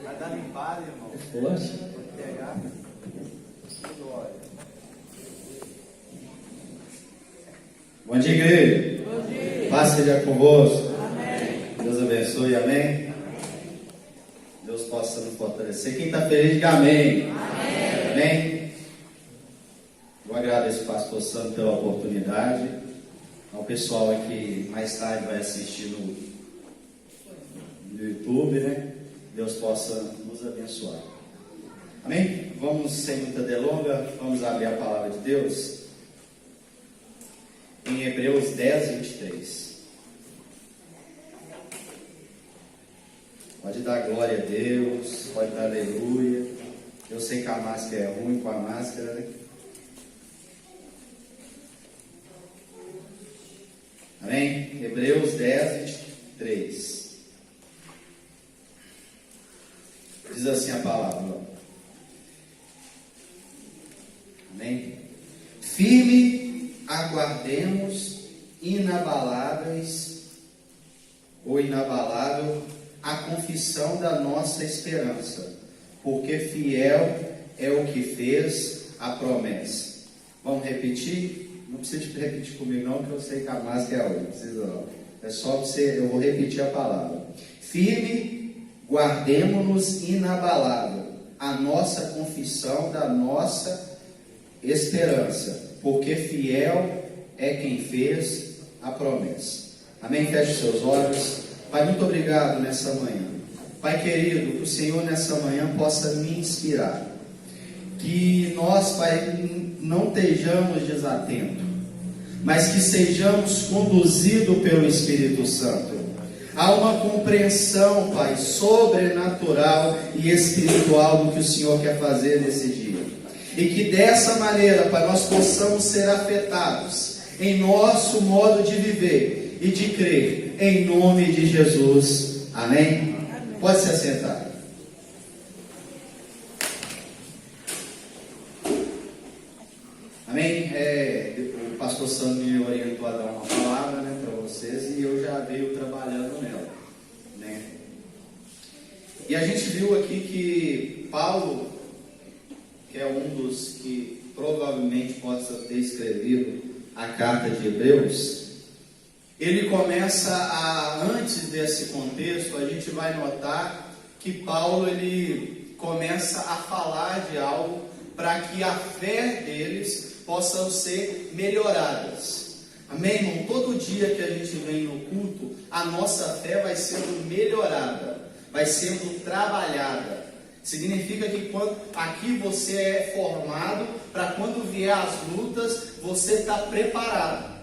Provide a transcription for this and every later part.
Vai dar limpada, irmão. É forte. Vou pegar. Glória. Bom dia, igreja. Bom dia. Paz seja convosco. Amém. Deus abençoe, amém. Deus possa nos fortalecer. Quem está feliz, diga amém. Amém. Amém. Eu agradeço ao pastor Santo pela oportunidade. Ao pessoal aqui mais tarde vai assistir no YouTube, né? Deus possa nos abençoar. Amém? Vamos, sem muita delonga, vamos abrir a palavra de Deus em Hebreus 10, 23. Pode dar glória a Deus, pode dar aleluia. Eu sei que a máscara é ruim com a máscara, né? Amém? Hebreus 10, 23. Diz assim a palavra. Amém? Firme aguardemos inabaláveis ou inabalável a confissão da nossa esperança, porque fiel é o que fez a promessa. Vamos repetir? Não precisa de repetir comigo não, que eu sei que a máscara é outra. Não precisa não. É só você, eu vou repetir a palavra. Firme, guardemo-nos inabalável a nossa confissão da nossa esperança, porque fiel é quem fez a promessa. Amém? Feche seus olhos. Pai, muito obrigado nessa manhã. Pai querido, que o Senhor nessa manhã possa me inspirar. Que nós, Pai, não estejamos desatentos, mas que sejamos conduzidos pelo Espírito Santo. Há uma compreensão, Pai, sobrenatural e espiritual do que o Senhor quer fazer nesse dia. E que dessa maneira, Pai, nós possamos ser afetados em nosso modo de viver e de crer, em nome de Jesus. Amém? Amém. Pode se assentar. Amém? O pastor Sandro me orientou a dar uma palavra, né, para vocês, e eu já venho trabalhando nela, né? E a gente viu aqui que Paulo, que é um dos que provavelmente possa ter escrevido a carta de Hebreus, ele começa antes desse contexto, a gente vai notar que Paulo ele começa a falar de algo para que a fé deles possam ser melhoradas. Amém, irmão? Todo dia que a gente vem no culto, a nossa fé vai sendo melhorada, vai sendo trabalhada. Significa que quando aqui você é formado, para quando vier as lutas, você está preparado.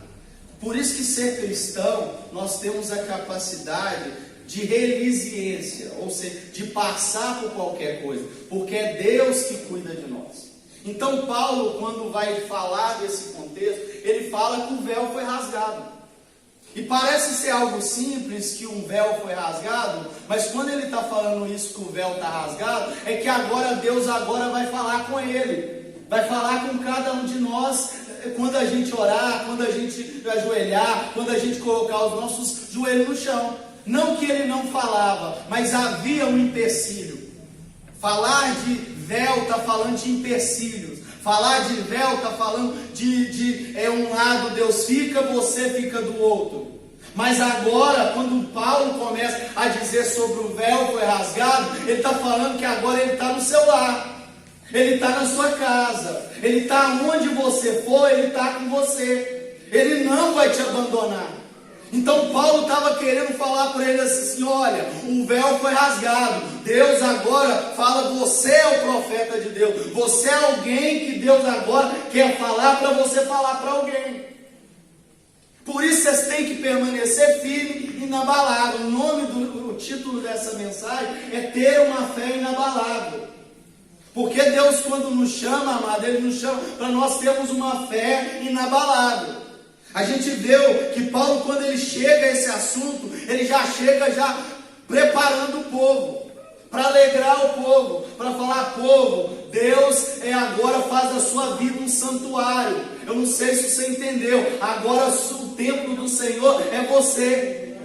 Por isso que ser cristão, nós temos a capacidade de resiliência, ou seja, de passar por qualquer coisa, porque é Deus que cuida de nós. Então Paulo, quando vai falar desse contexto, ele fala que o véu foi rasgado. E parece ser algo simples, que um véu foi rasgado, mas quando ele está falando isso, que o véu está rasgado, é que agora Deus vai falar com ele, vai falar com cada um de nós, quando a gente orar, quando a gente ajoelhar, quando a gente colocar os nossos joelhos no chão. Não que ele não falava, mas havia um empecilho. Falar de véu está falando de empecilhos. Falar de véu está falando de um lado Deus fica, você fica do outro. Mas agora, quando Paulo começa a dizer sobre o véu foi rasgado, ele está falando que agora ele está no seu lar. Ele está na sua casa. Ele está onde você for, ele está com você. Ele não vai te abandonar. Então Paulo estava querendo falar para ele assim, olha, o véu foi rasgado. Deus agora fala, você é o profeta de Deus. Você é alguém que Deus agora quer falar para você falar para alguém. Por isso vocês têm que permanecer firme e inabalável. O nome o título dessa mensagem é ter uma fé inabalável. Porque Deus, quando nos chama, amado, Ele nos chama para nós termos uma fé inabalável. A gente vê que Paulo, quando ele chega a esse assunto, ele já chega preparando o povo, para alegrar o povo, para falar, povo, Deus agora faz da sua vida um santuário. Eu não sei se você entendeu, agora o templo do Senhor é você.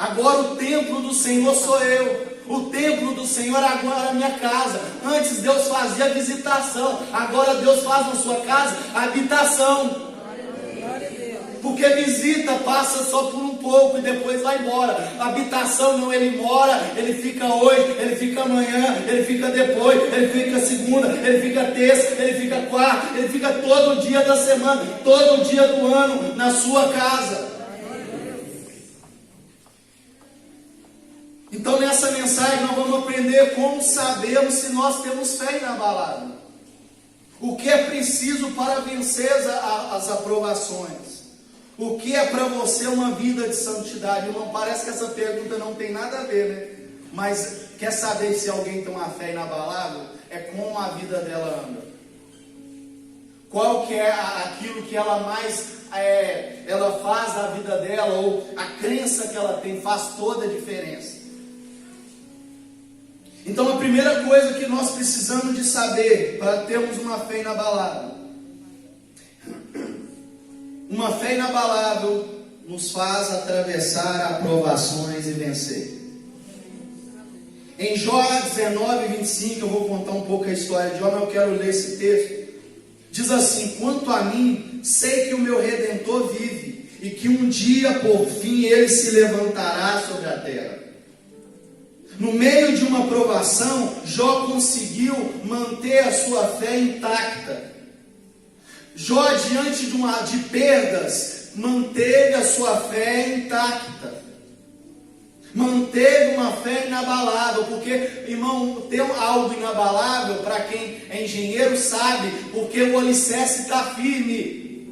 Agora o templo do Senhor sou eu. O templo do Senhor agora é a minha casa. Antes Deus fazia visitação, agora Deus faz na sua casa habitação. Porque visita passa só por um pouco e depois vai embora. Habitação não, ele mora, ele fica hoje, ele fica amanhã, ele fica depois, ele fica segunda, ele fica terça, ele fica quarta, ele fica todo dia da semana, todo dia do ano na sua casa. Então nessa mensagem nós vamos aprender como sabermos se nós temos fé inabalável. O que é preciso para vencer as aprovações? O que é para você uma vida de santidade? Irmão, parece que essa pergunta não tem nada a ver, né? Mas quer saber se alguém tem uma fé inabalável? É como a vida dela anda. Qual que é aquilo que ela mais ela faz da vida dela, ou a crença que ela tem faz toda a diferença. Então a primeira coisa que nós precisamos de saber para termos uma fé inabalável, uma fé inabalável nos faz atravessar aprovações e vencer. Em Jó 19:25, eu vou contar um pouco a história de Jó, mas eu quero ler esse texto. Diz assim: quanto a mim, sei que o meu Redentor vive, e que um dia por fim ele se levantará sobre a terra. No meio de uma provação, Jó conseguiu manter a sua fé intacta. Jó, diante de perdas, manteve a sua fé intacta. Manteve uma fé inabalável, porque, irmão, ter algo inabalável, para quem é engenheiro sabe, porque o alicerce está firme.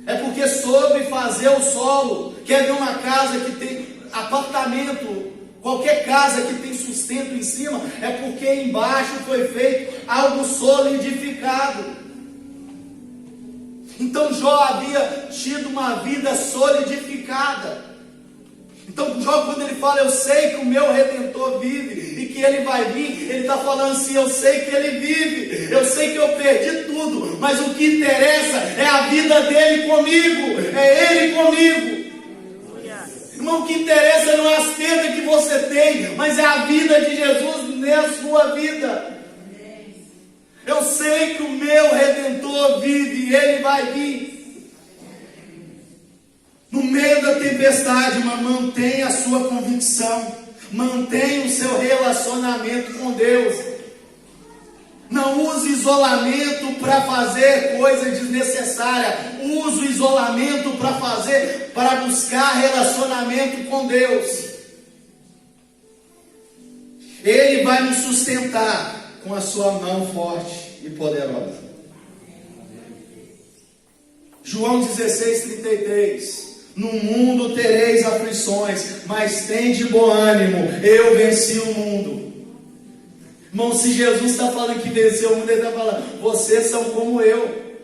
É porque soube fazer o solo. Quer ver uma casa que tem apartamento? Qualquer casa que tem sustento em cima, é porque embaixo foi feito algo solidificado. Então Jó havia tido uma vida solidificada. Então Jó, quando ele fala, eu sei que o meu Redentor vive e que ele vai vir, ele está falando assim, eu sei que ele vive, eu sei que eu perdi tudo, mas o que interessa é a vida dele comigo, é ele comigo. Irmão, o que interessa não é as perdas que você tem, mas é a vida de Jesus na sua vida. Eu sei que o meu Redentor vive e ele vai vir. No meio da tempestade, mas mantenha a sua convicção, mantenha o seu relacionamento com Deus. Não use isolamento para fazer coisa desnecessária. Use o isolamento para buscar relacionamento com Deus. Ele vai nos sustentar com a sua mão forte e poderosa. João 16:33. No mundo tereis aflições, mas tende bom ânimo, eu venci o mundo. Irmão, se Jesus está falando que venceu o mundo, ele está falando, vocês são como eu.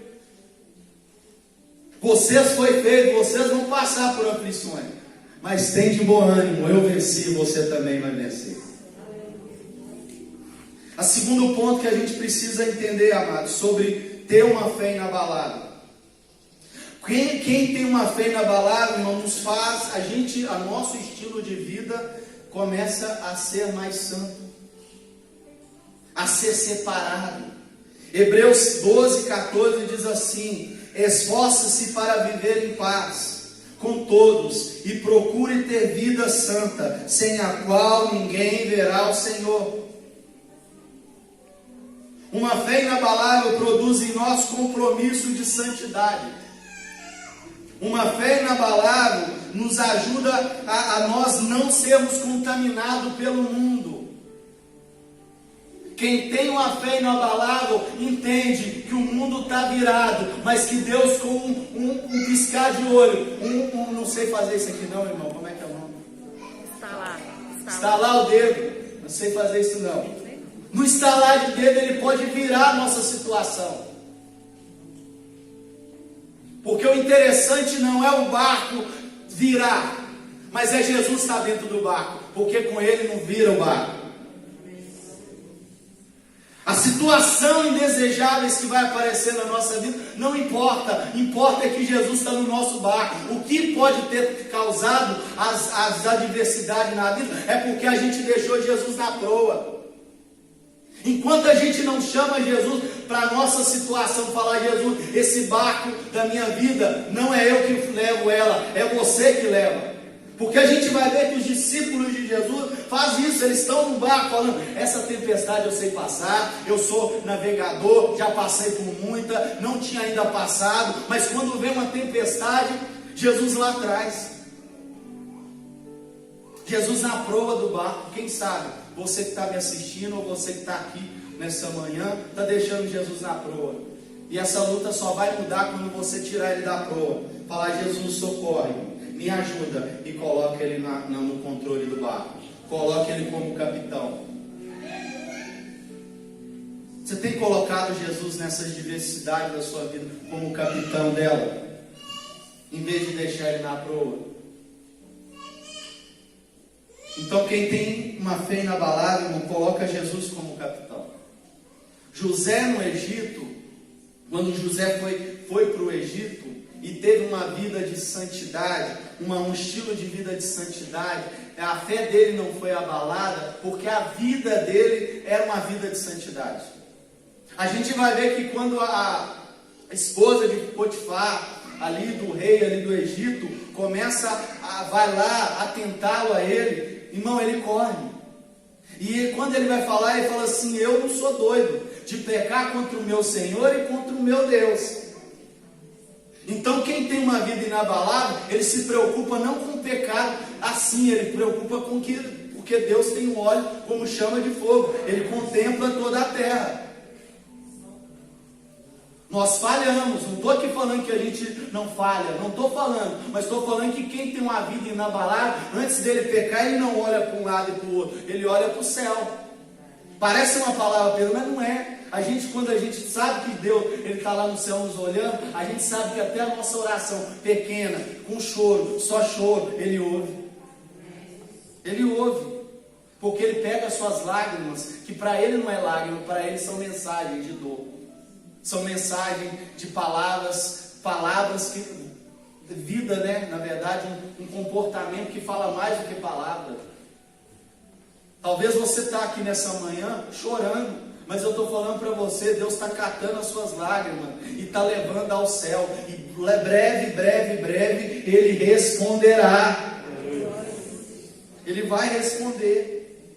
Vocês foi feito, vocês vão passar por aflições. Mas tem de bom ânimo, eu venci, você também vai vencer. O segundo ponto que a gente precisa entender, amados, sobre ter uma fé inabalável. Quem tem uma fé inabalável, irmão, nos faz, a nosso estilo de vida começa a ser mais santo, a ser separado. Hebreus 12:14 diz assim: esforce-se para viver em paz com todos e procure ter vida santa, sem a qual ninguém verá o Senhor. Uma fé inabalável produz em nós compromisso de santidade. Uma fé inabalável nos ajuda a nós não sermos contaminados pelo mundo. Quem tem uma fé inabalável entende que o mundo está virado, mas que Deus, com um piscar de olho, não sei fazer isso aqui não, irmão, como é que é o nome? Estalar o dedo, não sei fazer isso não. No estalar de dedo ele pode virar a nossa situação. Porque o interessante não é o barco virar, mas é Jesus estar dentro do barco, porque com ele não vira o barco. As situações indesejáveis que vai aparecer na nossa vida, não importa. Importa é que Jesus está no nosso barco. O que pode ter causado as adversidades na vida é porque a gente deixou Jesus na proa. Enquanto a gente não chama Jesus para a nossa situação, falar: Jesus, esse barco da minha vida, não é eu que levo ela, é você que leva. Porque a gente vai ver que os discípulos de Jesus fazem isso, eles estão no barco falando: essa tempestade eu sei passar, eu sou navegador, já passei por muita, não tinha ainda passado, mas quando vem uma tempestade, Jesus lá atrás, Jesus na proa do barco. Quem sabe, você que está me assistindo, ou você que está aqui nessa manhã, está deixando Jesus na proa, e essa luta só vai mudar quando você tirar ele da proa, falar: Jesus, socorre, me ajuda, e coloca ele no controle do barco, coloca ele como capitão. Você tem colocado Jesus nessas diversidades da sua vida como capitão dela, em vez de deixar ele na proa? Então quem tem uma fé inabalável, não coloca Jesus como capitão. José no Egito, quando José foi para o Egito e teve uma vida de santidade, um estilo de vida de santidade, a fé dele não foi abalada, porque a vida dele era uma vida de santidade. A gente vai ver que quando a esposa de Potifar, ali do rei, ali do Egito, vai lá atentá-lo a ele, irmão, ele corre. E quando ele vai falar, ele fala assim: eu não sou doido de pecar contra o meu Senhor e contra o meu Deus. Então quem tem uma vida inabalável, ele se preocupa não com o pecado assim, ele preocupa com porque Deus tem um óleo como chama de fogo, ele contempla toda a terra. Nós falhamos, não estou aqui falando que a gente não falha, não estou falando, mas estou falando que quem tem uma vida inabalável, antes dele pecar, ele não olha para um lado e para o outro, ele olha para o céu. Parece uma palavra pequena, mas não é. Quando a gente sabe que Deus, ele está lá no céu nos olhando, a gente sabe que até a nossa oração pequena, com choro, só choro, ele ouve. Ele ouve, porque ele pega as suas lágrimas, que para ele não é lágrima, para ele são mensagens de dor. São mensagens de palavras que, vida, né? Na verdade, um comportamento que fala mais do que palavra. Talvez você está aqui nessa manhã chorando, mas eu estou falando para você, Deus está catando as suas lágrimas e está levando ao céu. E breve, Ele responderá. Ele vai responder.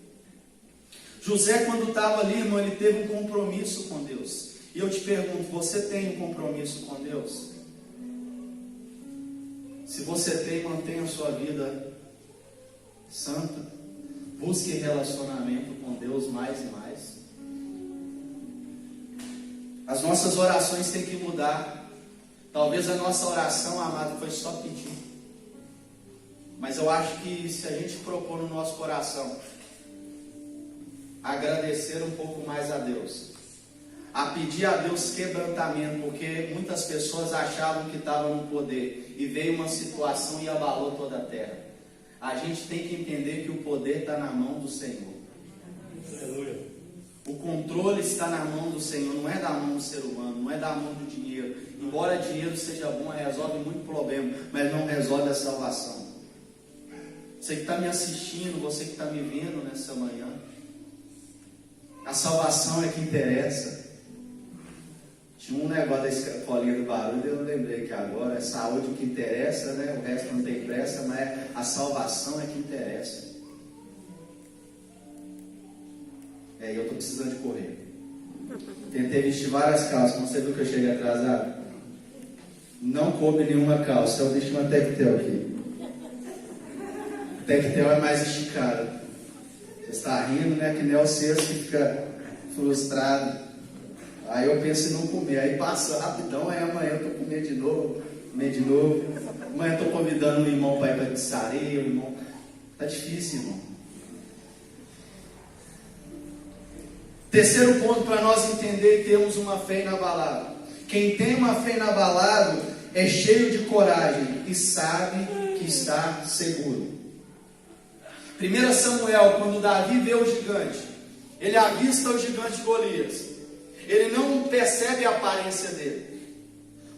José, quando estava ali, irmão, ele teve um compromisso com Deus. E eu te pergunto, você tem um compromisso com Deus? Se você tem, mantenha a sua vida santa. Busque relacionamento com Deus mais e mais. As nossas orações têm que mudar. Talvez a nossa oração, amado, foi só pedir. Mas eu acho que se a gente propor no nosso coração agradecer um pouco mais a Deus, a pedir a Deus quebrantamento, porque muitas pessoas achavam que estavam no poder e veio uma situação e abalou toda a terra. A gente tem que entender que o poder está na mão do Senhor. Aleluia. O controle está na mão do Senhor, não é da mão do ser humano, não é da mão do dinheiro. Embora dinheiro seja bom, resolve muito problema, mas não resolve a salvação. Você que está me assistindo, você que está me vendo nessa manhã, a salvação é que interessa. Tinha um negócio da escolinha do barulho, eu lembrei que agora é saúde o que interessa, né? O resto não tem pressa, mas a salvação é que interessa. Eu estou precisando de correr. Tentei vestir várias calças, mas você viu que eu cheguei atrasado? Não coube nenhuma calça, eu vesti uma tectel aqui. Tectel é mais esticado. Você está rindo, né? Que nem o César que fica frustrado. Aí eu penso em não comer, aí passa rapidão, aí amanhã eu estou comendo de novo, Amanhã eu estou convidando um irmão para ir para a pizzaria, irmão. Está difícil, irmão. Terceiro ponto para nós entender e termos uma fé inabalável. Quem tem uma fé inabalável é cheio de coragem e sabe que está seguro. 1 Samuel, quando Davi vê o gigante, ele avista o gigante Golias, ele não percebe a aparência dele.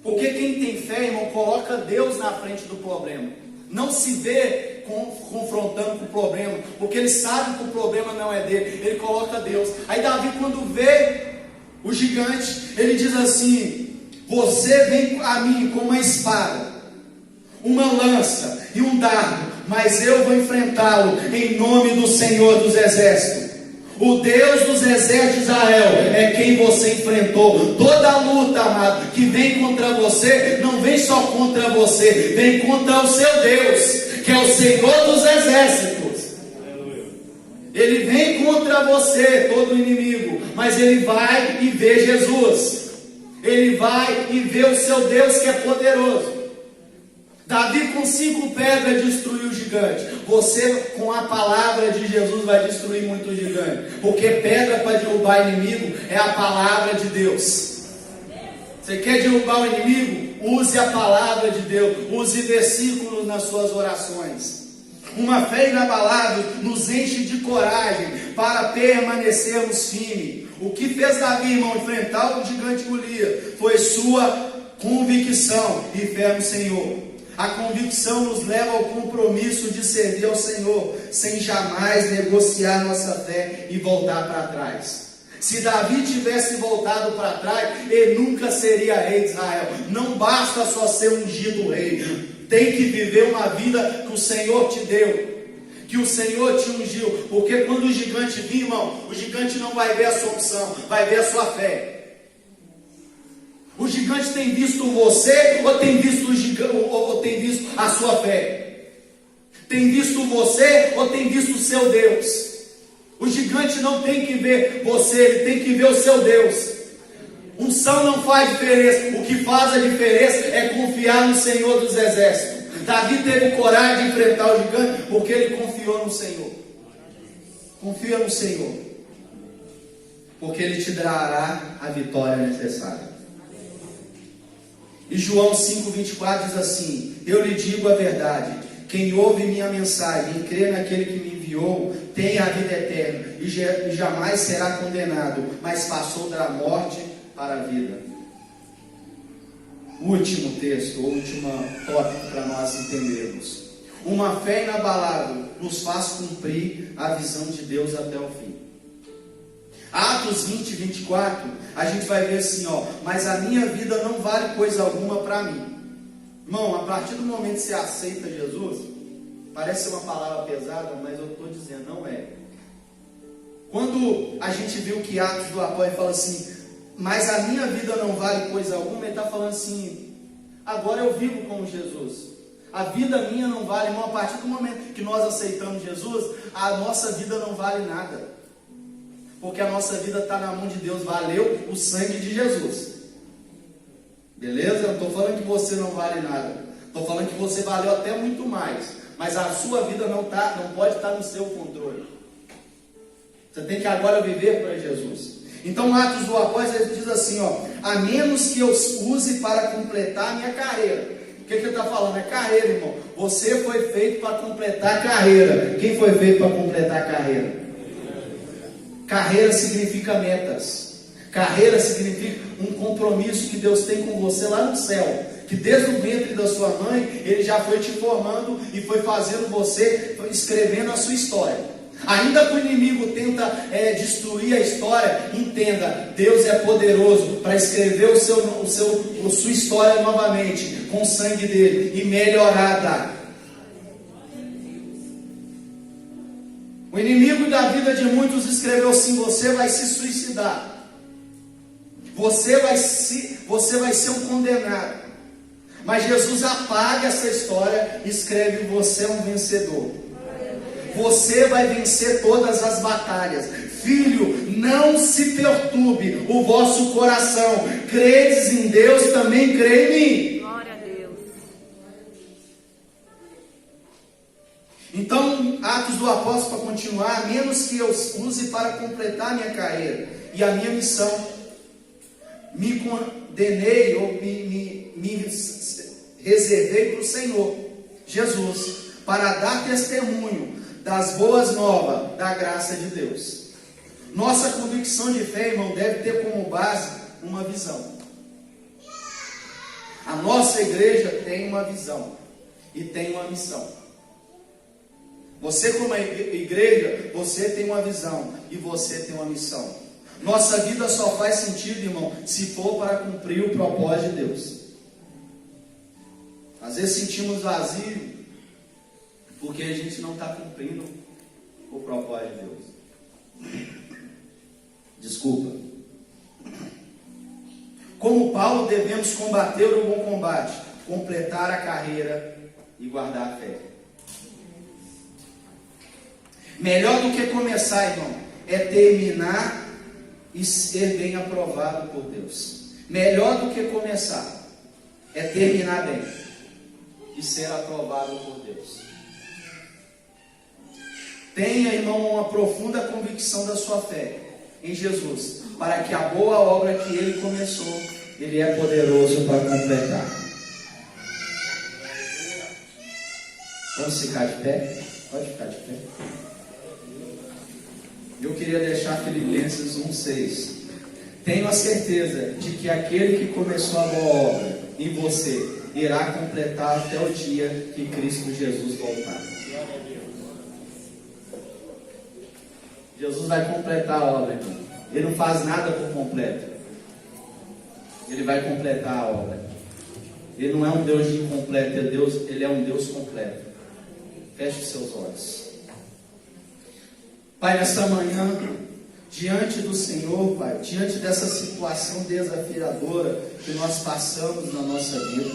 Porque quem tem fé, irmão, coloca Deus na frente do problema. Não se vê confrontando com o problema, porque ele sabe que o problema não é dele, ele coloca Deus. Aí Davi, quando vê o gigante, ele diz assim: você vem a mim com uma espada, uma lança e um dardo, mas eu vou enfrentá-lo em nome do Senhor dos Exércitos. O Deus dos exércitos de Israel é quem você enfrentou. Toda a luta, amado, que vem contra você, não vem só contra você, vem contra o seu Deus, que é o Senhor dos exércitos. Ele vem contra você, todo inimigo, mas ele vai e vê Jesus. Ele vai e vê o seu Deus que é poderoso. Davi com 5 pedras destruiu o gigante. Você com a palavra de Jesus vai destruir muito gigante. Porque pedra para derrubar inimigo é a palavra de Deus. Você quer derrubar o inimigo? Use a palavra de Deus. Use versículos nas suas orações. Uma fé inabalável nos enche de coragem para permanecermos firmes. O que fez Davi, irmão, enfrentar o gigante Golias foi sua convicção e fé no Senhor. A convicção nos leva ao compromisso de servir ao Senhor, sem jamais negociar nossa fé e voltar para trás. Se Davi tivesse voltado para trás, ele nunca seria rei de Israel. Não basta só ser ungido rei, tem que viver uma vida que o Senhor te deu, que o Senhor te ungiu. Porque quando o gigante vir, irmão, o gigante não vai ver a sua opção, vai ver a sua fé. O gigante tem visto você ou tem visto o gigante, ou tem visto a sua fé? Tem visto você ou tem visto o seu Deus? O gigante não tem que ver você, ele tem que ver o seu Deus. Unção não faz diferença. O que faz a diferença é confiar no Senhor dos Exércitos. Davi teve coragem de enfrentar o gigante porque ele confiou no Senhor. Confia no Senhor, porque ele te dará a vitória necessária. E João 5,24 diz assim: eu lhe digo a verdade, quem ouve minha mensagem e crê naquele que me enviou, tem a vida eterna, e jamais será condenado, mas passou da morte para a vida. Último texto, último tópico para nós entendermos. Uma fé inabalável nos faz cumprir a visão de Deus até o fim. Atos 20, 24, a gente vai ver assim, mas a minha vida não vale coisa alguma para mim. Irmão, a partir do momento que você aceita Jesus, parece uma palavra pesada, mas eu estou dizendo, não é. Quando a gente viu que Atos do Apóstolo fala assim, mas a minha vida não vale coisa alguma, ele está falando assim, agora eu vivo com Jesus. A vida minha não vale, irmão, a partir do momento que nós aceitamos Jesus, a nossa vida não vale nada. Porque a nossa vida está na mão de Deus, valeu o sangue de Jesus. Beleza? Não estou falando que você não vale nada. Estou falando que você valeu até muito mais. Mas a sua vida não pode estar no seu controle. Você tem que agora viver para Jesus. Então, Atos do Apóstolo, ele diz assim, a menos que eu use para completar a minha carreira. O que ele está falando? É carreira, irmão. Você foi feito para completar a carreira. Quem foi feito para completar a carreira? Carreira significa metas. Carreira significa um compromisso que Deus tem com você lá no céu. Que desde o ventre da sua mãe, Ele já foi te formando e foi fazendo você, foi escrevendo a sua história. Ainda que o inimigo tenta destruir a história, entenda, Deus é poderoso para escrever a sua história novamente, com o sangue dele, e melhorada. O inimigo da vida de muitos escreveu assim: você vai se suicidar, você vai ser um condenado. Mas Jesus apaga essa história e escreve: você é um vencedor. Você vai vencer todas as batalhas. Filho, não se perturbe o vosso coração. Credes em Deus, também crê em mim. Glória a Deus. Então, Atos do Apóstolo, para continuar, a menos que eu use para completar minha carreira e a minha missão, me condenei ou me reservei para o Senhor Jesus, para dar testemunho das boas novas da graça de Deus. Nossa convicção de fé, irmão, deve ter como base uma visão. A nossa igreja tem uma visão e tem uma missão. Você, como igreja, você tem uma visão e você tem uma missão. Nossa vida só faz sentido, irmão, se for para cumprir o propósito de Deus. Às vezes sentimos vazio porque a gente não está cumprindo o propósito de Deus. Desculpa. Como Paulo, devemos combater o bom combate, completar a carreira e guardar a fé. Melhor do que começar, irmão, é terminar e ser bem aprovado por Deus. Melhor do que começar é terminar bem e ser aprovado por Deus. Tenha, irmão, uma profunda convicção da sua fé em Jesus, para que a boa obra que Ele começou, Ele é poderoso para completar. Vamos ficar de pé? Pode ficar de pé. Eu queria deixar Filipenses 1,6. Tenho a certeza de que aquele que começou a boa obra em você irá completar até o dia que Cristo Jesus voltar. Jesus vai completar a obra, irmão. Ele não faz nada por completo. Ele vai completar a obra. Ele não é um Deus de incompleto, Ele é um Deus completo. Feche os seus olhos. Pai, nesta manhã, diante do Senhor, Pai, diante dessa situação desafiadora que nós passamos na nossa vida,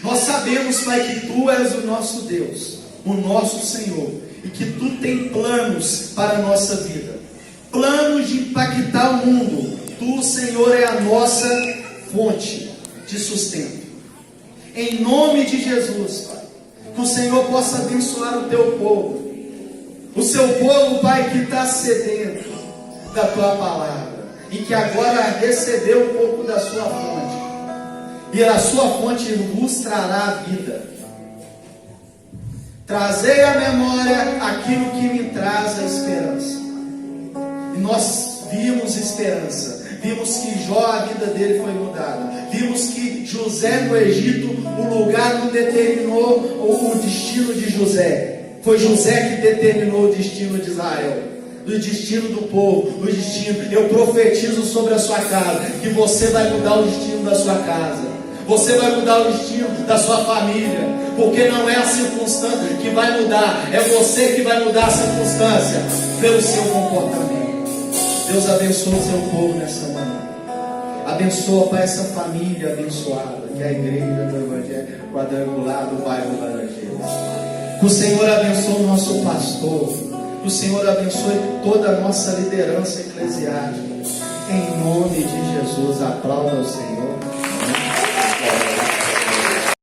nós sabemos, Pai, que Tu és o nosso Deus, o nosso Senhor, e que Tu tem planos para a nossa vida, planos de impactar o mundo. Tu, Senhor, é a nossa fonte de sustento. Em nome de Jesus, Pai, que o Senhor possa abençoar o Teu povo, o Seu povo, Pai, que está sedento da Tua palavra, e que agora recebeu um pouco da Sua fonte, e a Sua fonte vos trará a vida. Trazei à memória aquilo que me traz a esperança. E nós vimos esperança. Vimos que Jó, a vida dele foi mudada. Vimos que José no Egito, o lugar não determinou o destino de José. Foi José que determinou o destino de Israel, o destino do povo, o destino. Eu profetizo sobre a sua casa que você vai mudar o destino da sua casa. Você vai mudar o destino da sua família, porque não é a circunstância que vai mudar, é você que vai mudar a circunstância pelo seu comportamento. Deus abençoe o seu povo nessa manhã. Abençoa, Pai, essa família abençoada, que é a igreja do Evangelho Quadrangular do bairro Laranjeiras. Que o Senhor abençoe o nosso pastor, que o Senhor abençoe toda a nossa liderança eclesiástica. Em nome de Jesus, aplauda o Senhor.